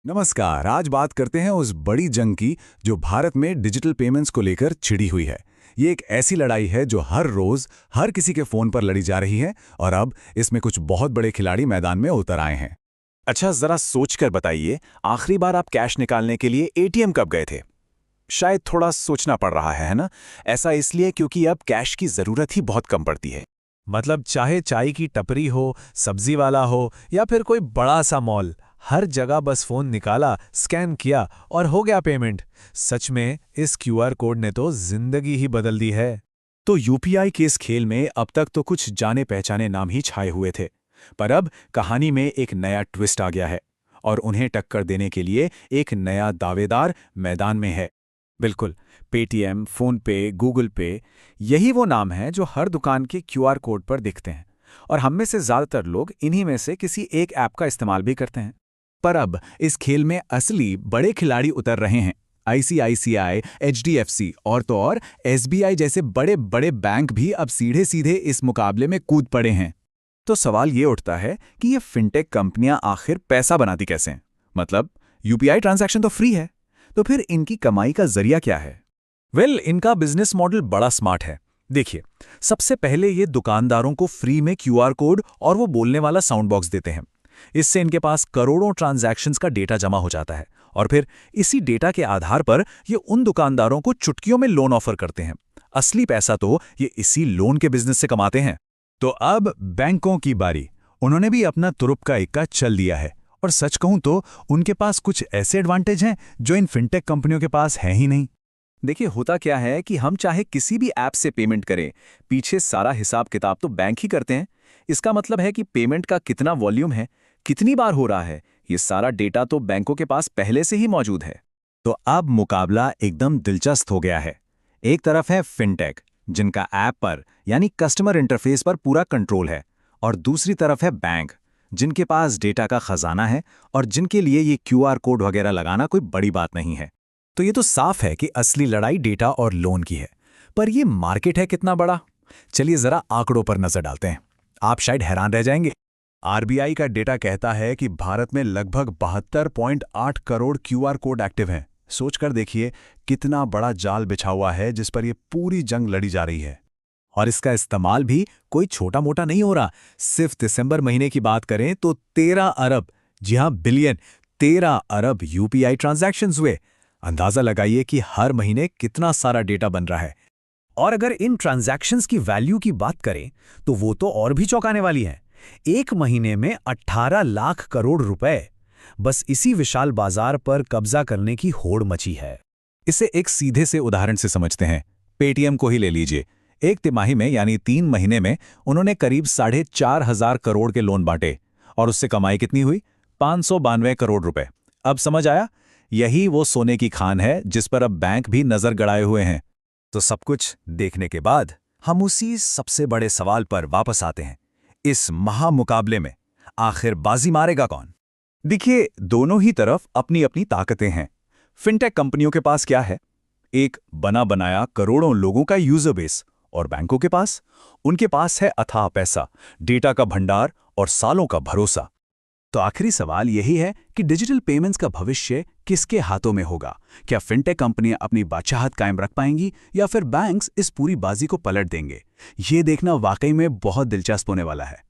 नमस्कार। आज बात करते हैं उस बड़ी जंग की जो भारत में डिजिटल पेमेंट्स को लेकर छिड़ी हुई है। ये एक ऐसी लड़ाई है जो हर रोज हर किसी के फोन पर लड़ी जा रही है और अब इसमें कुछ बहुत बड़े खिलाड़ी मैदान में उतर आए हैं। अच्छा, जरा सोचकर बताइए, आखिरी बार आप कैश निकालने के लिए एटीएम कब गए थे? शायद थोड़ा सोचना पड़ रहा है ना? ऐसा इसलिए क्योंकि अब कैश की जरूरत ही बहुत कम पड़ती है। मतलब चाहे चाय की टपरी हो, सब्जी वाला हो या फिर कोई बड़ा सा मॉल, हर जगह बस फोन निकाला, स्कैन किया और हो गया पेमेंट। सच में इस क्यूआर कोड ने तो जिंदगी ही बदल दी है। तो यूपीआई के इस खेल में अब तक तो कुछ जाने पहचाने नाम ही छाए हुए थे, पर अब कहानी में एक नया ट्विस्ट आ गया है और उन्हें टक्कर देने के लिए एक नया दावेदार मैदान में है। बिल्कुल, पेटीएम, फोनपे, गूगल पे, यही वो नाम है जो हर दुकान के क्यूआर कोड पर दिखते हैं और हम में से ज्यादातर लोग इन्हीं में से किसी एक ऐप का इस्तेमाल भी करते हैं। पर अब इस खेल में असली बड़े खिलाड़ी उतर रहे हैं। आईसीआईसीआई, एचडीएफसी और तो और एसबीआई जैसे बड़े बड़े बैंक भी अब सीधे सीधे इस मुकाबले में कूद पड़े हैं। तो सवाल ये उठता है कि ये फिनटेक कंपनियां आखिर पैसा बनाती कैसे हैं? मतलब यूपीआई ट्रांजैक्शन तो फ्री है, तो फिर इनकी कमाई का जरिया क्या है? इनका बिजनेस मॉडल बड़ा स्मार्ट है। देखिए, सबसे पहले ये दुकानदारों को फ्री में क्यूआर कोड और वो बोलने वाला साउंड बॉक्स देते हैं। इससे इनके पास करोड़ों ट्रांजैक्शंस का डेटा जमा हो जाता है और फिर इसी डेटा के आधार पर ये उन दुकानदारों को चुटकियों में लोन ऑफर करते हैं। असली पैसा तो ये इसी लोन के बिजनेस से कमाते हैं। तो अब बैंकों की बारी। उन्होंने भी अपना तुरुप का इक्का चल दिया है और सच कहूं तो उनके पास कुछ ऐसे एडवांटेज हैं जो इन फिनटेक कंपनियों के पास है ही नहीं। देखिए, होता क्या है कि हम चाहे किसी भी ऐप से पेमेंट करें, पीछे सारा हिसाब किताब तो बैंक ही करते हैं। इसका मतलब है कि पेमेंट का कितना वॉल्यूम है, कितनी बार हो रहा है, ये सारा डेटा तो बैंकों के पास पहले से ही मौजूद है। तो अब मुकाबला एकदम दिलचस्प हो गया है। एक तरफ है फिनटेक, जिनका ऐप पर यानी कस्टमर इंटरफेस पर पूरा कंट्रोल है, और दूसरी तरफ है बैंक, जिनके पास डेटा का खजाना है और जिनके लिए ये क्यूआर कोड वगैरह लगाना कोई बड़ी बात नहीं है। तो ये तो साफ है कि असली लड़ाई डेटा और लोन की है। पर ये मार्केट है कितना बड़ा? चलिए जरा आंकड़ों पर नजर डालते हैं। आप शायद हैरान रह जाएंगे। आरबीआई का डेटा कहता है कि भारत में लगभग 72.8 करोड़ क्यूआर कोड एक्टिव हैं। सोचकर देखिए कितना बड़ा जाल बिछा हुआ है जिस पर यह पूरी जंग लड़ी जा रही है। और इसका इस्तेमाल भी कोई छोटा मोटा नहीं हो रहा। सिर्फ दिसंबर महीने की बात करें तो 13 अरब, जी हां बिलियन, 13 अरब यूपीआई ट्रांजैक्शंस हुए। अंदाजा लगाइए कि हर महीने कितना सारा डेटा बन रहा है। और अगर इन ट्रांजैक्शंस की वैल्यू की बात करें तो वो तो और भी चौंकाने वाली है। एक महीने में 18 लाख करोड़ रुपए बस इसी विशाल बाजार पर कब्जा करने की होड़ मची है। इसे एक सीधे से उदाहरण से समझते हैं। पेटीएम को ही ले लीजिए। एक तिमाही में यानी 3 महीने में उन्होंने करीब 4,500 करोड़ के लोन बांटे और उससे कमाई कितनी हुई? 592 करोड़ रुपए। अब समझ आया? यही वो सोने की खान है जिस पर अब बैंक भी नजर गड़ाए हुए हैं। तो सब कुछ देखने के बाद हम उसी सबसे बड़े सवाल पर वापस आते हैं। इस महामुकाबले में आखिर बाजी मारेगा कौन? देखिए, दोनों ही तरफ अपनी अपनी ताकतें हैं। फिनटेक कंपनियों के पास क्या है? एक बना बनाया करोड़ों लोगों का यूजर बेस, और बैंकों के पास? उनके पास है अथाह पैसा, डेटा का भंडार और सालों का भरोसा। तो आखिरी सवाल यही है कि डिजिटल पेमेंट्स का भविष्य किसके हाथों में होगा? क्या फिनटेक कंपनियां अपनी बादशाहत कायम रख पाएंगी या फिर बैंक्स इस पूरी बाजी को पलट देंगे? ये देखना वाकई में बहुत दिलचस्प होने वाला है।